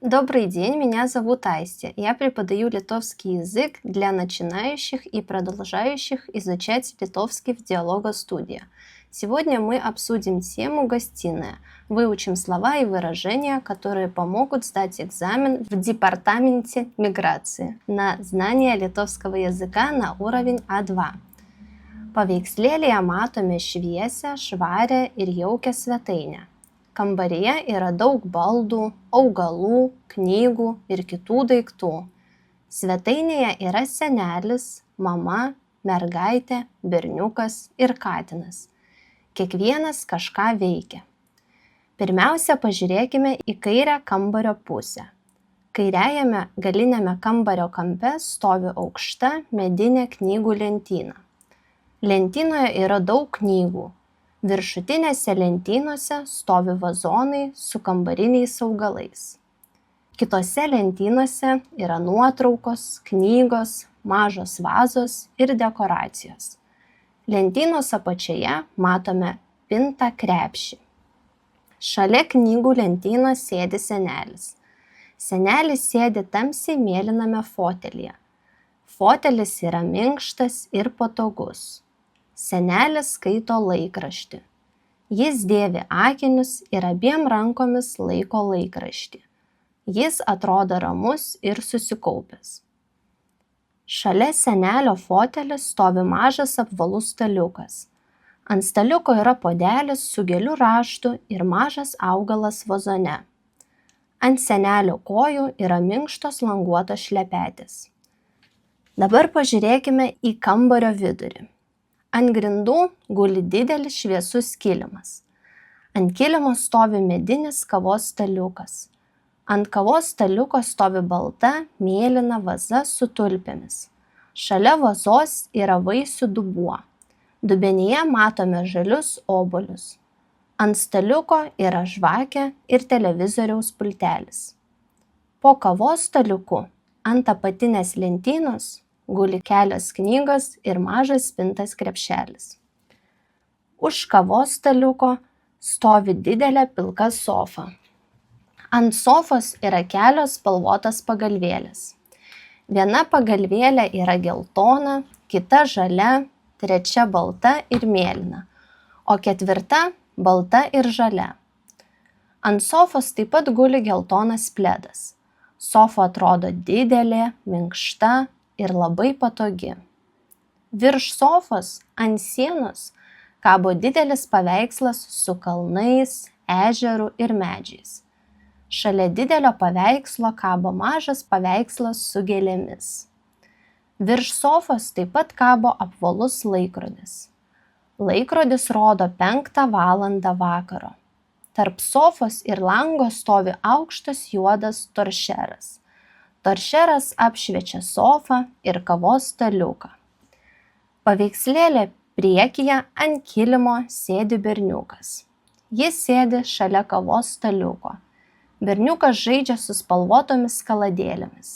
Добрый день, меня зовут Астя. Я преподаю литовский язык для начинающих и продолжающих изучать литовский в Диалога-студия. Сегодня мы обсудим тему «Гостиная». Выучим слова и выражения, которые помогут сдать экзамен в департаменте миграции на знание литовского языка на уровень А2. Paveikslėlyje matome šviesią, švarią ir jaukią svetainę. Kambaryje yra daug baldų, augalų, knygų ir kitų daiktų. Svetainėje yra senelis, mama, mergaitė, berniukas ir katinas. Kiekvienas kažką veikia. Pirmiausia, pažiūrėkime į kairę kambario pusę. Kairiajame galiniame kambario kampe stovi aukšta medinė knygų lentyna. Lentynoje yra daug knygų. Viršutinėse lentynose stovi vazonai su kambariniais augalais. Kitose lentynose yra nuotraukos, knygos, mažos vazos ir dekoracijos. Lentynos apačioje matome pintą krepšį. Šalia knygų lentynos sėdi senelis. Senelis sėdi tamsiai mėlyname fotelyje. Fotelis yra minkštas ir patogus. Senelis skaito laikraštį. Jis dėvi akinius ir abiem rankomis laiko laikraštį. Jis atrodo ramus ir susikaupęs. Šalia senelio fotelio stovi mažas apvalus staliukas. Ant staliuko yra puodelis su gėlių raštu ir mažas augalas vazone. Ant senelio kojų yra minkštos languotos šlepetės. Dabar pažiūrėkime į kambario vidurį. Ant grindų guli didelis šviesus kilimas. Ant kilimo stovi medinis kavos staliukas. Ant kavos staliuko stovi balta, mėlyna vaza su tulpėmis. Šalia vazos yra vaisių dubuo. Dubenyje matome žalius obuolius. Ant staliuko yra žvakė ir televizoriaus pultelis. Po kavos staliuku ant apatinės lentynos guli kelios knygos ir mažas spintas krepšelis. Už kavos staliuko stovi didelė pilka sofa. Ant sofos yra kelios spalvotos pagalvėlės. Viena pagalvėlė yra geltona, kita žalia, trečia balta ir mėlyna, o ketvirta balta ir žalia. Ant sofos taip pat guli geltonas pledas. Sofa atrodo didelė, minkšta ir labai patogi. Virš sofos ant sienos kabo didelis paveikslas su kalnais, ežeru ir medžiais. Šalia didelio paveikslo kabo mažas paveikslas su gėlėmis. Virš sofos taip pat kabo apvalus laikrodis. Laikrodis rodo 5 valandą vakaro. Tarp sofos ir lango stovi aukštas juodas toršeras. Toršeras apšviečia sofą ir kavos staliuką. Paveikslėlė priekyje ant kilimo sėdi berniukas. Jis sėdi šalia kavos staliuko. Berniukas žaidžia su spalvotomis kaladėlėmis.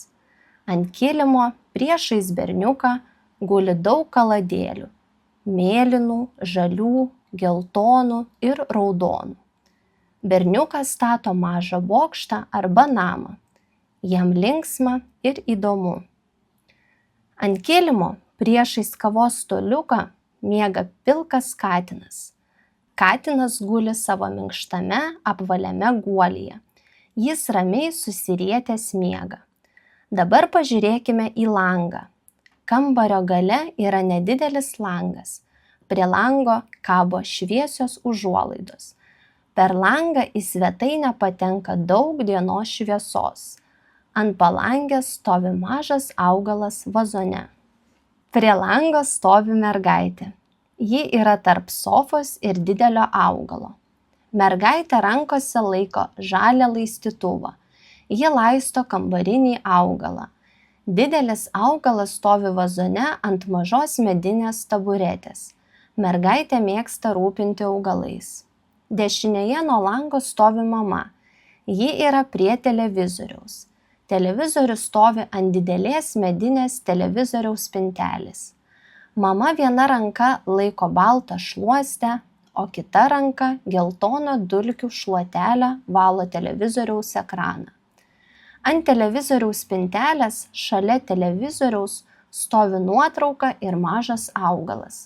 Ant kilimo priešais berniuką guli daug kaladėlių – mėlynų, žalių, geltonų ir raudonų. Berniukas stato mažą bokštą arba namą. Jam linksma ir įdomu. Ant kilimo priešais kavos staliuką miega pilkas katinas. Katinas guli savo minkštame apvaliame guolyje. Jis ramiai susirietęs miega. Dabar pažiūrėkime į langą. Kambario gale yra nedidelis langas. Prie lango kabo šviesios užuolaidos. Per langą į svetainę patenka daug dienos šviesos. Ant palangės stovi mažas augalas vazone. Prie lango stovi mergaitė. Ji yra tarp sofos ir didelio augalo. Mergaitė rankose laiko žalią laistytuvą. Ji laisto kambarinį augalą. Didelis augalas stovi vazone ant mažos medinės taburetės. Mergaitė mėgsta rūpinti augalais. Dešinėje nuo lango stovi mama. Ji yra prie televizoriaus. Televizorius stovi ant didelės medinės televizoriaus spintelės. Mama viena ranka laiko baltą šluostę, o kita ranka geltoną dulkių šluotelę valo televizoriaus ekraną. Ant televizoriaus spintelės šalia televizoriaus stovi nuotrauka ir mažas augalas.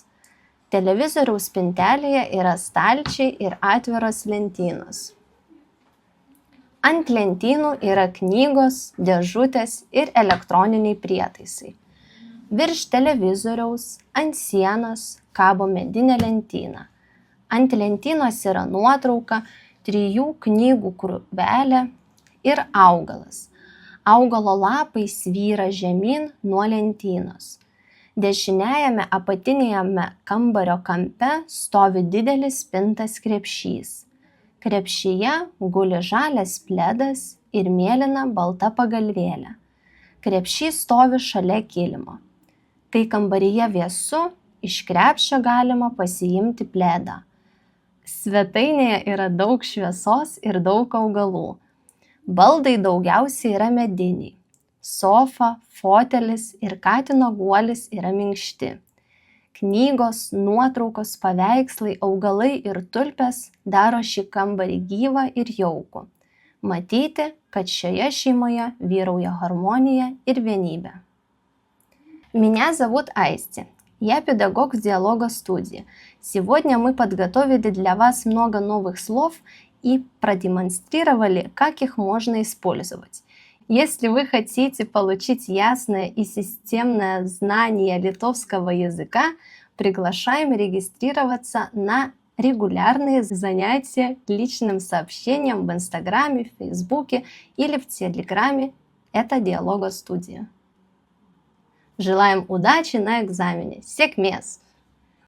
Televizoriaus spintelėje yra stalčiai ir atviros lentynos. Ant lentynų yra knygos, dėžutės ir elektroniniai prietaisai. Virš televizoriaus ant sienos kabo medinė lentyna. Ant lentynos yra nuotrauka, 3 knygų krūvelė ir augalas. Augalo lapai svyra žemyn nuo lentynos. Dešiniajame apatinėje kambario kampe stovi didelis spintas krepšys. Krepšyje guli žalias pledas ir mėlyna balta pagalvėlė. Krepšys stovi šalia kilimo. Kai kambaryje vėsu, iš krepšio galima pasiimti pledą. Svetainėje yra daug šviesos ir daug augalų. Baldai daugiausiai yra mediniai. Sofa, fotelis ir katino guolis yra minkšti. Knygos, nuotraukos, paveikslai, augalai ir tulpės daro šį kambarį gyvą ir jaukų. Matyti, kad šioje шеймоje вирауя гармония и vienybė. Меня зовут Асти. Я педагог в диалого-студии. Сегодня мы подготовили для вас много новых слов и продемонстрировали, как их можно использовать. Если вы хотите получить ясное и системное знание литовского языка, приглашаем регистрироваться на регулярные занятия личным сообщением в Инстаграме, в Фейсбуке или в Телеграме. Это Диалого-студия. Желаем удачи на экзамене. Сėkmės!